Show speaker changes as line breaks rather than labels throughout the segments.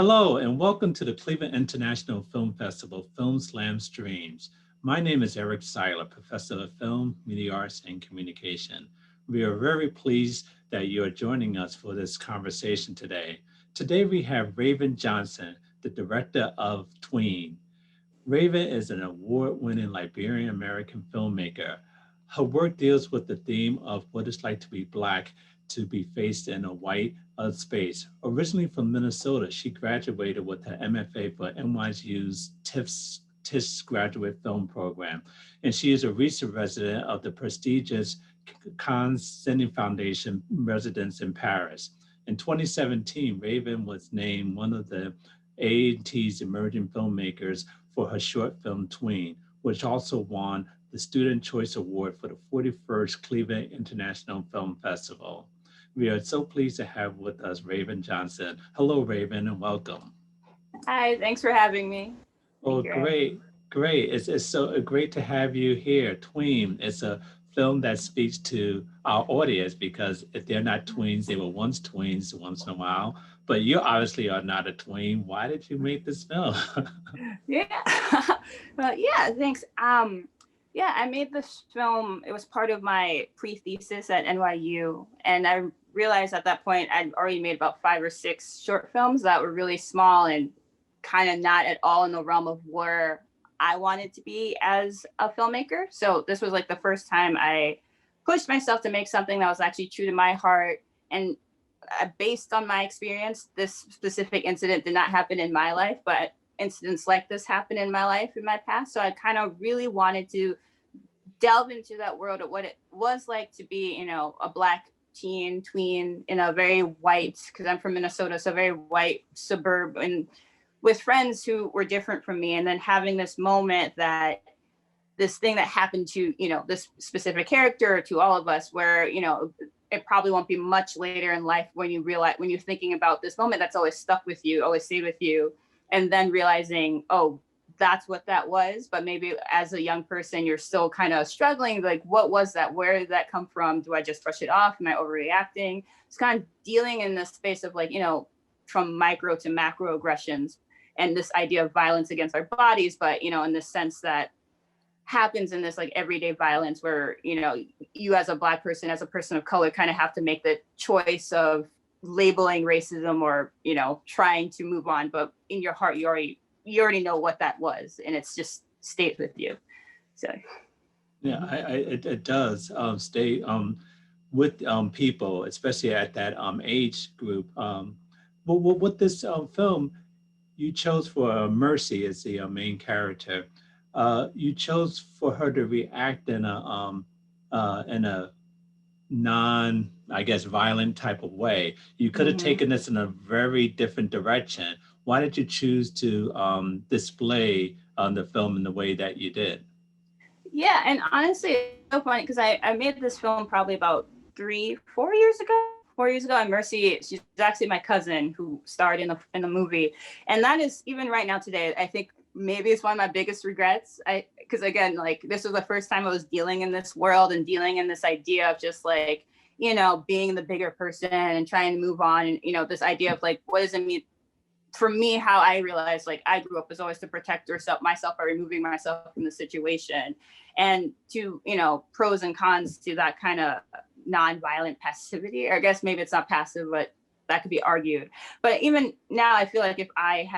Hello, and welcome to the Cleveland International Film Festival Film Slam Streams. My name is Eric Siler, Professor of Film, Media Arts, and Communication. We are very pleased that you are joining us for this conversation today. Today we have Raven Johnson, the director of Tween. Raven is an award-winning Liberian-American filmmaker. Her work deals with the theme of what it's like to be Black, to be faced in a white space. Originally from Minnesota, she graduated with her MFA for NYU's TIFF's graduate film program, and she is a research resident of the prestigious Cannes Cine Foundation residence in Paris. In 2017, Raven was named one of the A&T's emerging filmmakers for her short film Tween, which also won the Student Choice Award for the 41st Cleveland International Film Festival. We are so pleased to have with us Raven Johnson. Hello, Raven, and welcome.
Hi, thanks for having me.
Oh, great. It's so great to have you here. Tween is a film that speaks to our audience because if they're not tweens, they were once tweens once in a while. But you obviously are not a tween. Why did you make this film?
Yeah, well, yeah, thanks. Yeah, I made this film. It was part of my pre-thesis at NYU. And I realized at that point, I'd already made about 5 or 6 short films that were really small and kind of not at all in the realm of where I wanted to be as a filmmaker. So this was like the first time I pushed myself to make something that was actually true to my heart. And based on my experience, this specific incident did not happen in my life, but incidents like this happen in my life, in my past. So I kind of really wanted to delve into that world of what it was like to be, you know, a Black teen, tween in a very white, because I'm from Minnesota, so very white suburb, and with friends who were different from me. And then having this moment that this thing that happened to, you know, this specific character, to all of us, where, you know, it probably won't be much later in life when you realize, when you're thinking about this moment that's always stuck with you, always stayed with you, and then realizing, oh, that's what that was. But maybe as a young person, you're still kind of struggling. Like, what was that? Where did that come from? Do I just brush it off? Am I overreacting? It's kind of dealing in this space of, like, you know, from micro to macro aggressions and this idea of violence against our bodies. But, you know, in the sense that happens in this like everyday violence where, you know, you as a Black person, as a person of color, kind of have to make the choice of labeling racism or, you know, trying to move on. But in your heart, you already know what that was, and it's just stays with you. So
yeah, it does stay with people, especially at that age group. But with this film, you chose for Mercy as the main character. You chose for her to react in a non, I guess, violent type of way. You could have taken this in a very different direction. Why did you choose to display the film in the way that you did?
Yeah, and honestly, it's so funny because I made this film probably about 4 years ago. 4 years ago, and Mercy, she's actually my cousin who starred in the movie, and that is, even right now today, I think maybe it's one of my biggest regrets. Because again, like, this was the first time I was dealing in this world and dealing in this idea of just like, you know, being the bigger person and trying to move on, and, you know, this idea of like, what does it mean for me? How I realized, like, I grew up as always to protect myself by removing myself from the situation, and to, you know, pros and cons to that kind of non-violent passivity. Or I guess maybe it's not passive, but that could be argued. But even now, I feel like if I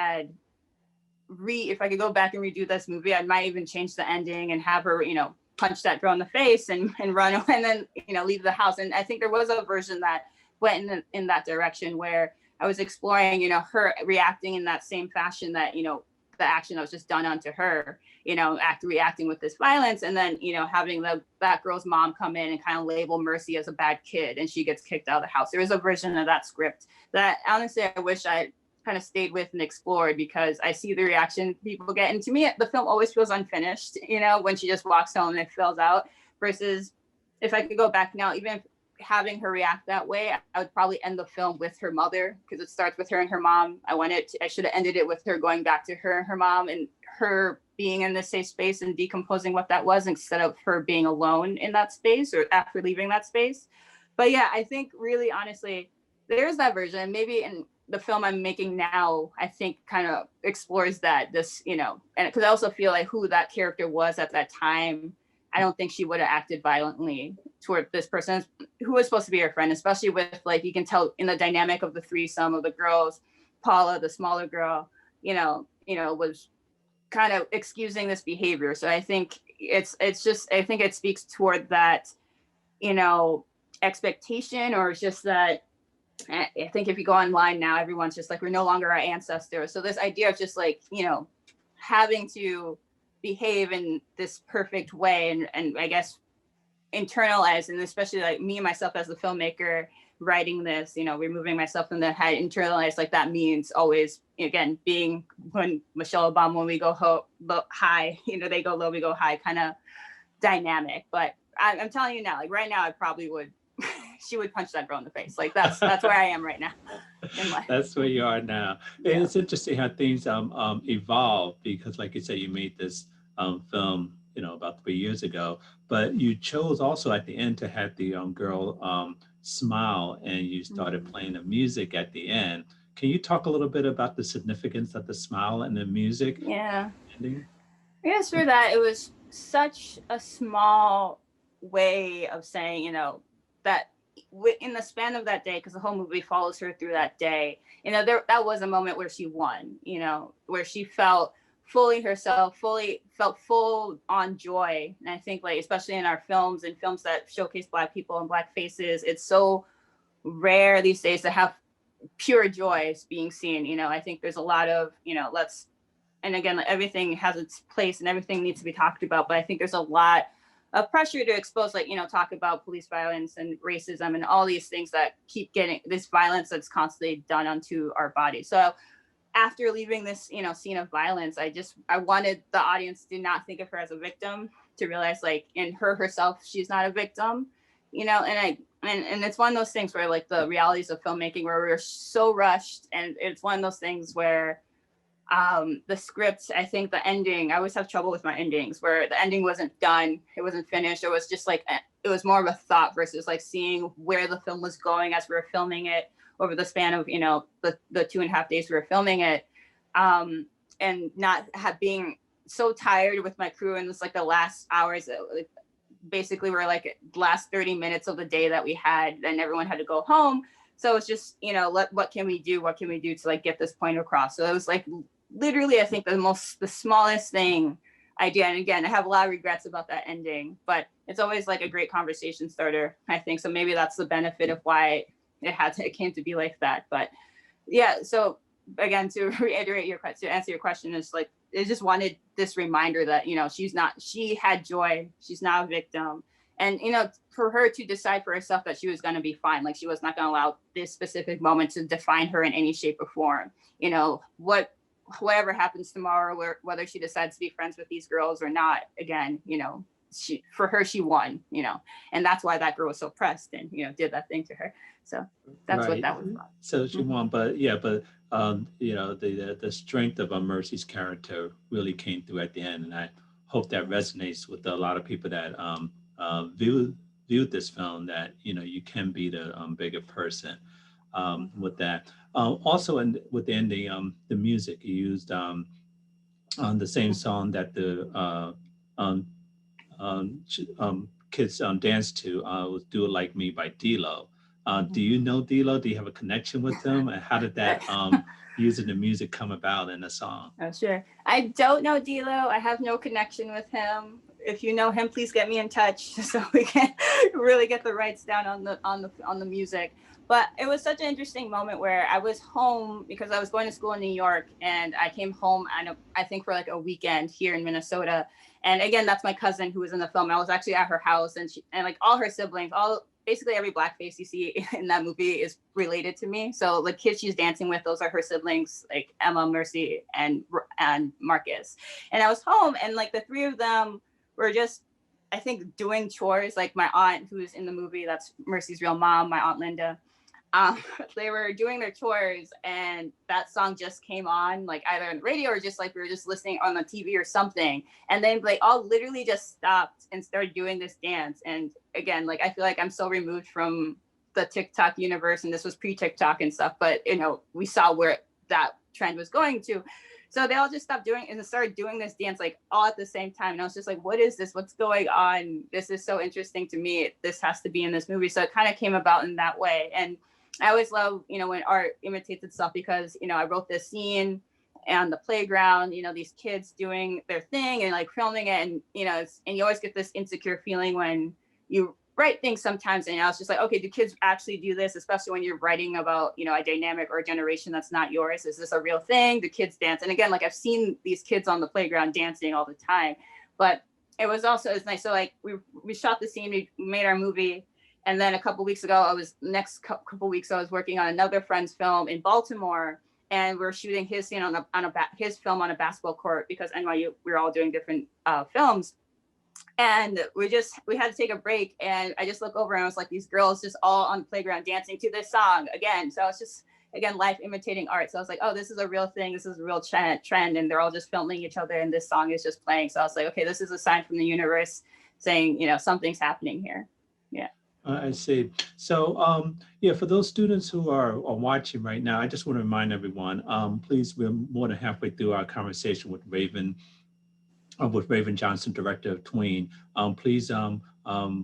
could go back and redo this movie, I might even change the ending and have her, you know, punch that girl in the face and run away and then, you know, leave the house. And I think there was a version that went in that direction where I was exploring, you know, her reacting in that same fashion that, you know, the action that was just done onto her, you know, reacting with this violence. And then, you know, having that girl's mom come in and kind of label Mercy as a bad kid, and she gets kicked out of the house. There is a version of that script that honestly I wish I kind of stayed with and explored, because I see the reaction people get. And to me, the film always feels unfinished, you know, when she just walks home and it fills out, versus if I could go back now, even having her react that way, I would probably end the film with her mother, because it starts with her and her mom. I should have ended it with her going back to her and her mom, and her being in this safe space and decomposing what that was, instead of her being alone in that space or after leaving that space. But yeah, I think really honestly, there's that version. Maybe in the film I'm making now, I think kind of explores this, and because I also feel like who that character was at that time, I don't think she would have acted violently toward this person who was supposed to be her friend, especially with, like, you can tell in the dynamic of the threesome of the girls, Paula, the smaller girl, was kind of excusing this behavior. So I think I think it speaks toward that, expectation, or it's just that, I think if you go online now, everyone's just like, we're no longer our ancestors. So this idea of just like, having to behave in this perfect way, and I guess internalize, and especially like me myself as the filmmaker writing this, removing myself from the head, internalized, like that means always, again, being when Michelle Obama, when we go high, they go low, we go high kind of dynamic. But I'm telling you now, like right now, I probably would, she would punch that girl in the face. Like that's where I am right now in life.
That's where you are now.
Yeah.
And it's interesting how things evolve, because like you said, you made this film, about 3 years ago, but you chose also at the end to have the girl smile, and you started playing the music at the end. Can you talk a little bit about the significance of the smile and the music?
Yeah.
Ending?
I guess for that, it was such a small way of saying, that in the span of that day, because the whole movie follows her through that day, that was a moment where she won, where she felt fully herself, felt full on joy. And I think, like, especially in our films and films that showcase Black people and Black faces, it's so rare these days to have pure joy being seen. I think there's a lot of, and again, everything has its place and everything needs to be talked about, but I think there's a lot of pressure to expose, like, talk about police violence and racism and all these things that keep getting this violence that's constantly done onto our body. So after leaving this, scene of violence, I wanted the audience to not think of her as a victim, to realize, like, in herself, she's not a victim, and it's one of those things where, like, the realities of filmmaking, where we're so rushed, and it's one of those things where the script, I think the ending, I always have trouble with my endings, where the ending wasn't done, it wasn't finished, it was just like, it was more of a thought versus like seeing where the film was going as we were filming it over the span of, the 2.5 days we were filming it, and not being so tired with my crew, and it's like the last hours, basically we're like last 30 minutes of the day that we had, and everyone had to go home. So it's just, what can we do to like get this point across? So it was like literally, I think the smallest thing I did. And again, I have a lot of regrets about that ending, but it's always like a great conversation starter, I think. So maybe that's the benefit of why it came to be like that. But yeah, so again, to reiterate to answer your question, is like, I just wanted this reminder that, she had joy, she's not a victim. And, for her to decide for herself that she was going to be fine, like she was not going to allow this specific moment to define her in any shape or form. Whatever happens tomorrow, whether she decides to be friends with these girls or not, again, she won, and that's why that girl was so pressed and, did that thing to her. So that's right. What that was about.
So she won, but the strength of Mercy's character really came through at the end. And I hope that resonates with a lot of people that viewed this film, that, you can be the bigger person with that. Also, with the ending, the music you used on the same song that the kids dance to, was "Do It Like Me" by D-Lo. Do you know D-Lo? Do you have a connection with him? And how did that using the music come about in the song?
Oh, sure. I don't know D-Lo. I have no connection with him. If you know him, please get me in touch so we can really get the rights down on the music. But it was such an interesting moment where I was home because I was going to school in New York, and I came home, I think for like a weekend here in Minnesota. And again, that's my cousin who was in the film. I was actually at her house, and like all her siblings, basically every Black face you see in that movie is related to me. So the kids she's dancing with, those are her siblings, like Emma, Mercy, and Marcus. And I was home, and like the three of them were just, I think, doing chores. Like my aunt, who's in the movie, that's Mercy's real mom, my Aunt Linda. They were doing their chores, and that song just came on, like either on the radio or just like we were just listening on the TV or something. And then they all literally just stopped and started doing this dance. And again, like I feel like I'm so removed from the TikTok universe, and this was pre-TikTok and stuff, but we saw where that trend was going to. So they all just stopped doing and started doing this dance like all at the same time. And I was just like, what is this? What's going on? This is so interesting to me. This has to be in this movie. So it kind of came about in that way. And I always love, when art imitates itself, because, I wrote this scene on the playground, these kids doing their thing and like filming it. And, and you always get this insecure feeling when you write things sometimes. And I was just like, okay, do kids actually do this? Especially when you're writing about, a dynamic or a generation that's not yours. Is this a real thing? Do kids dance? And again, like I've seen these kids on the playground dancing all the time, but it was nice. So like we shot the scene, we made our movie. And then a couple weeks ago, I was working on another friend's film in Baltimore, and we're shooting his scene his film on a basketball court, because NYU, we're all doing different films. And we had to take a break, and I just look over and I was like, these girls just all on the playground dancing to this song again. So it's just, again, life imitating art. So I was like, oh, this is a real thing. This is a real trend. And they're all just filming each other, and this song is just playing. So I was like, okay, this is a sign from the universe saying, something's happening here. Yeah.
I see. So, for those students who are watching right now, I just want to remind everyone, please, we're more than halfway through our conversation with Raven Johnson, director of Tween. Please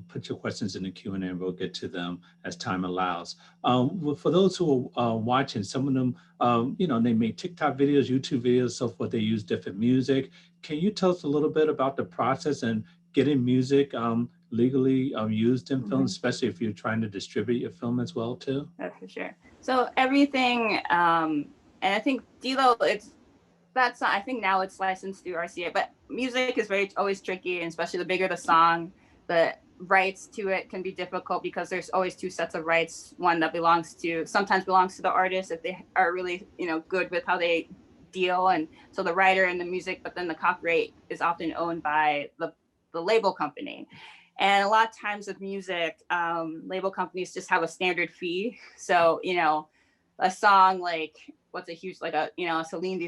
put your questions in the Q&A, and we'll get to them as time allows. For those who are watching, some of them, they make TikTok videos, YouTube videos, so forth. They use different music. Can you tell us a little bit about the process and getting music legally used in film, especially if you're trying to distribute your film as well too?
That's for sure. So everything, and I think D-Lo, I think now it's licensed through RCA, but music is always tricky, and especially the bigger the song, the rights to it can be difficult, because there's always two sets of rights. One that sometimes belongs to the artist if they are really, good with how they deal. And so the writer and the music, but then the copyright is often owned by the label company. And a lot of times with music, label companies just have a standard fee. So, a song like, what's a huge, like a, Celine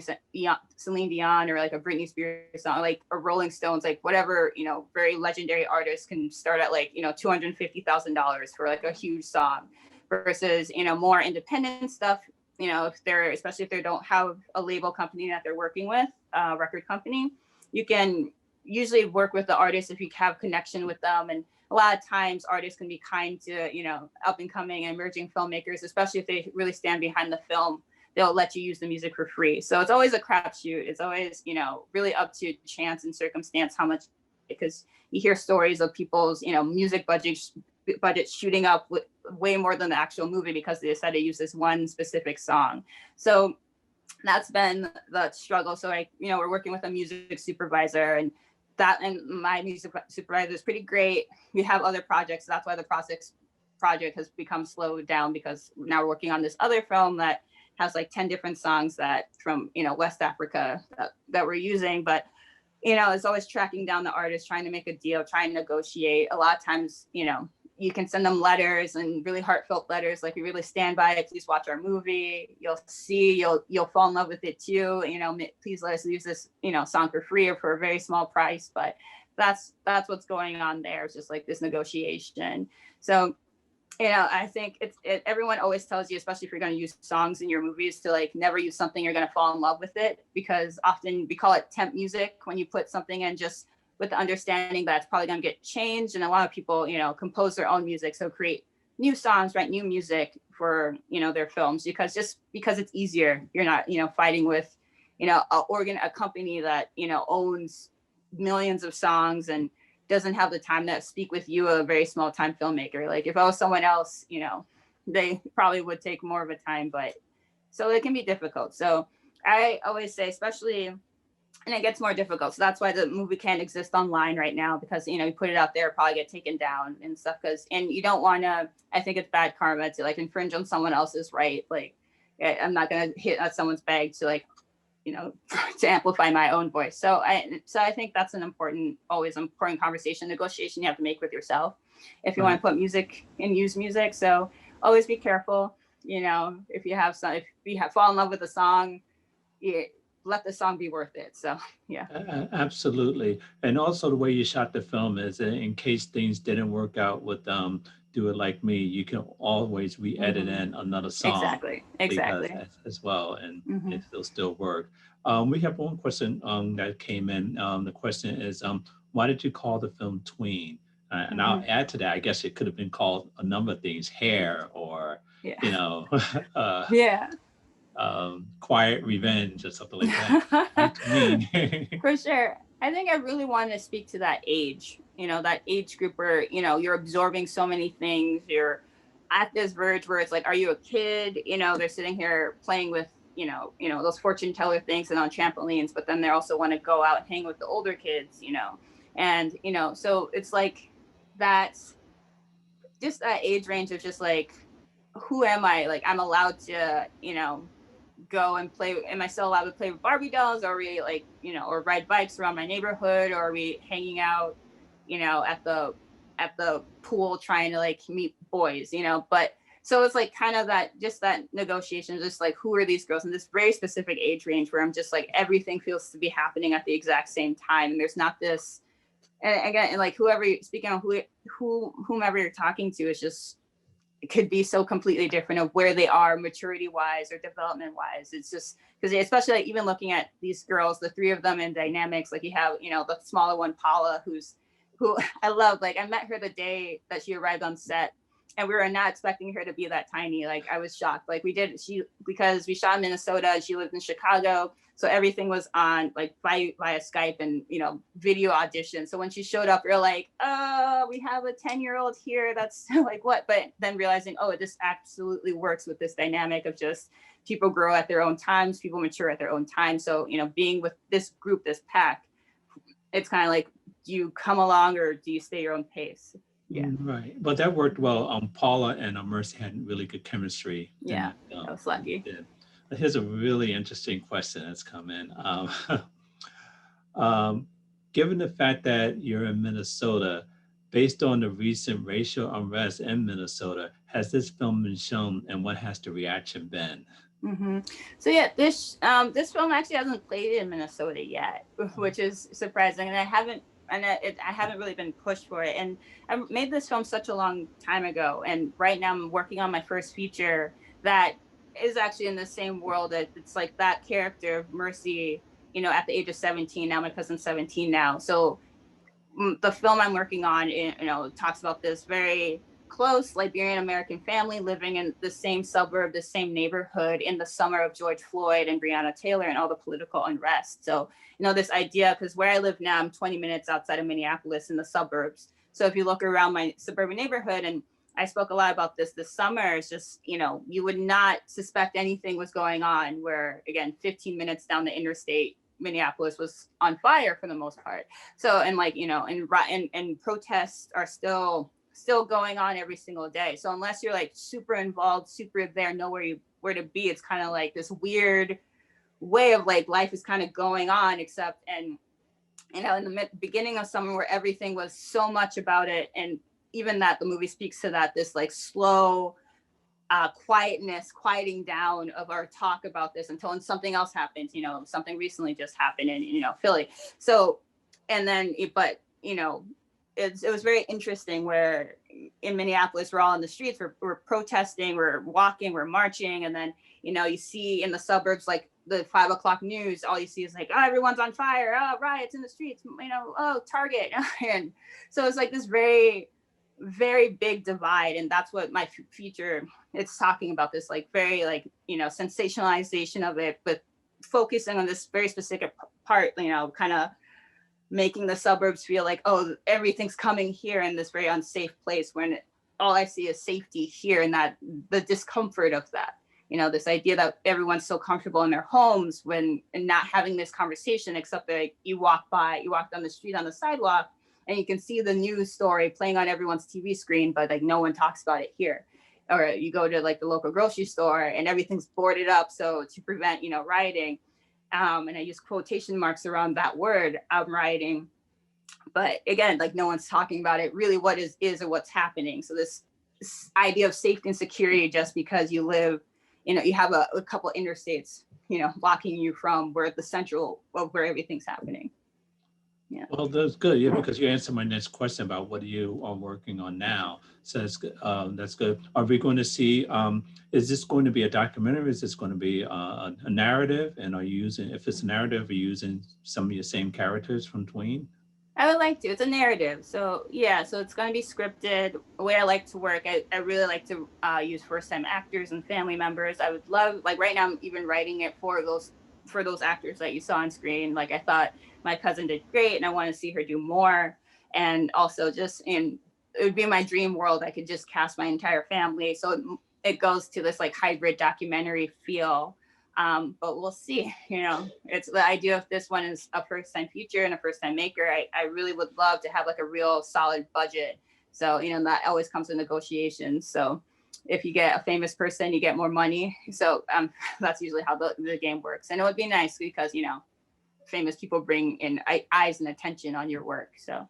Dion, or like a Britney Spears song, like a Rolling Stones, like whatever, very legendary artists can start at like, $250,000 for like a huge song, versus, more independent stuff, especially if they don't have a label company that they're working with, record company, you can usually work with the artist if you have connection with them. And a lot of times artists can be kind to, up and coming and emerging filmmakers, especially if they really stand behind the film. They'll let you use the music for free. So it's always a crapshoot. It's always, really up to chance and circumstance how much, because you hear stories of people's, music budgets shooting up with way more than the actual movie, because they decided to use this one specific song. So that's been the struggle. So we're working with a music supervisor, and my music supervisor is pretty great. We have other projects. That's why the project has become slowed down, because now we're working on this other film that has like 10 different songs from West Africa that we're using. But it's always tracking down the artist, trying to make a deal, trying to negotiate. A lot of times, you can send them letters, and really heartfelt letters like, we really stand by it, please watch our movie, you'll fall in love with it too, please let us use this song for free or for a very small price. But that's what's going on there. It's just like this negotiation. So I think everyone always tells you, especially if you're going to use songs in your movies, to like never use something you're going to fall in love with it, because often we call it temp music when you put something in just with the understanding that it's probably going to get changed. And a lot of people, compose their own music, so create new songs, write new music for their films, because it's easier. You're not fighting with a company that owns millions of songs and doesn't have the time to speak with you, a very small time filmmaker. Like if I was someone else, they probably would take more of a time, but so it can be difficult. So I always say, especially, and it gets more difficult. So that's why the movie can't exist online right now, because, you put it out there, probably get taken down and stuff. And you don't want to, I think it's bad karma to like infringe on someone else's right. Like I'm not going to hit at someone's bag to like, to amplify my own voice. So I think that's always important conversation, negotiation you have to make with yourself if you want to put music and use music. So always be careful, if you fall in love with a song, let the song be worth it. So yeah.
Absolutely. And also the way you shot the film is in case things didn't work out with do it like me, you can always re-edit in another song
Exactly.
because
Exactly.
as well, and
Hmm.
it'll still work. We have one question that came in. The question is, why did you call the film Tween? And I'll
Hmm.
add to that. I guess it could have been called a number of things, hair, or
Yeah.
you know, uh,
Yeah.
quiet revenge or something like that. Why Tween?
For sure. I think I really wanted to speak to that age, that age group where, you're absorbing so many things. You're at this verge where it's like, are you a kid? They're sitting here playing with, those fortune teller things and on trampolines, but then they also want to go out and hang with the older kids, and, so it's like that's just that age range of just like, who am I? Like, I'm allowed to, go and play. Am I still allowed to play with Barbie dolls? Or are we like, or ride bikes around my neighborhood? Or are we hanging out, at the pool trying to like meet boys, But so it's like kind of that, just that negotiation, just like, who are these girls in this very specific age range where I'm just like, everything feels to be happening at the exact same time. And there's not this, and again, and like speaking of whomever you're talking to, is just, it could be so completely different of where they are maturity wise or development wise. It's just because, especially like even looking at these girls, the three of them in dynamics, like you have, the smaller one, Paula, who I love. Like I met her the day that she arrived on set, and we were not expecting her to be that tiny. Like I was shocked. Like because we shot in Minnesota and she lived in Chicago. So everything was on like via Skype and, video audition. So when she showed up, we are like, oh, we have a 10-year-old here. That's like what? But then realizing, oh, this absolutely works with this dynamic of just people grow at their own times, people mature at their own time. So, being with this group, this pack, it's kind of like, do you come along or do you stay your own pace? Yeah.
Right. But that worked well. Paula and Mercy had really good chemistry in
Yeah.
that film.
I was lucky.
Did. Here's a really interesting question that's come in. Um, given the fact that you're in Minnesota, based on the recent racial unrest in Minnesota, has this film been shown and what has the reaction been?
Mm-hmm. So yeah, this film actually hasn't played in Minnesota yet, which is surprising, and I haven't really been pushed for it. And I made this film such a long time ago, and right now I'm working on my first feature that is actually in the same world. That it's like that character of Mercy, at the age of 17 now. My cousin's 17 now, so the film I'm working on, talks about this very close Liberian American family living in the same suburb, the same neighborhood in the summer of George Floyd and Breonna Taylor and all the political unrest. So, this idea, because where I live now, I'm 20 minutes outside of Minneapolis in the suburbs. So if you look around my suburban neighborhood, and I spoke a lot about this summer, it's just, you would not suspect anything was going on where, again, 15 minutes down the interstate, Minneapolis was on fire for the most part. So, and like, and protests are still going on every single day. So unless you're like super involved, super there, know where to be, it's kind of like this weird way of like life is kind of going on, except, and in the beginning of summer where everything was so much about it. And even that the movie speaks to that, this like slow quieting down of our talk about this until something else happens. Something recently just happened in, Philly. So, and then, but, it was very interesting where in Minneapolis, we're all in the streets, we're protesting, we're walking, we're marching. And then, you see in the suburbs, like the 5 o'clock news, all you see is like, oh, everyone's on fire. Oh, riots in the streets, oh, Target. And so it's like this very, very big divide. And that's what my feature, it's talking about, this like very like, sensationalization of it, but focusing on this very specific part, kind of making the suburbs feel like, oh, everything's coming here in this very unsafe place, when all I see is safety here, and that the discomfort of that, this idea that everyone's so comfortable in their homes and not having this conversation, except that you walk down the street on the sidewalk and you can see the news story playing on everyone's TV screen, but like no one talks about it here. Or you go to like the local grocery store and everything's boarded up, so to prevent, rioting. And I use quotation marks around that word, rioting. But again, like no one's talking about it really, what is or what's happening. So this idea of safety and security, just because you live, you have a couple interstates, blocking you from where the central of where everything's happening. Yeah.
Well, that's good, yeah, because you answered my next question about what you are working on now. So that's good. Are we going to see, is this going to be a documentary? Is this going to be a narrative? And are you using, if it's a narrative, are you using some of your same characters from Tween?
I would like to. It's a narrative. So yeah, so it's going to be scripted. The way I like to work, I really like to use first time actors and family members. I would love, like right now I'm even writing it for those actors that you saw on screen. Like I thought my cousin did great and I want to see her do more. And also just it would be my dream world. I could just cast my entire family. So it goes to this like hybrid documentary feel. But we'll see. You know, it's the idea of this one is a first time feature and a first time maker. I really would love to have like a real solid budget. So, you know, that always comes with negotiations. So if you get a famous person, you get more money. So that's usually how the game works. And it would be nice because, you know, famous people bring in eyes and attention on your work. So,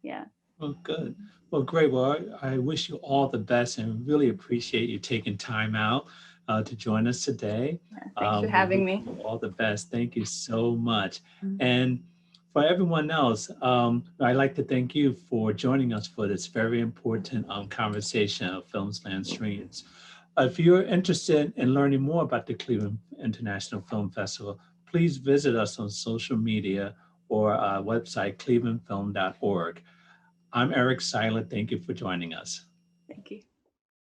yeah.
Well, good. Well, great. Well, I wish you all the best and really appreciate you taking time out to join us today.
Thanks for
We
having
wish
me.
you all the best. Thank you so much.
Mhm.
And for everyone else, I'd like to thank you for joining us for this very important conversation of Film Slam Streams. If you're interested in learning more about the Cleveland International Film Festival, please visit us on social media or our website, clevelandfilm.org. I'm Eric Siler. Thank you for joining us.
Thank you.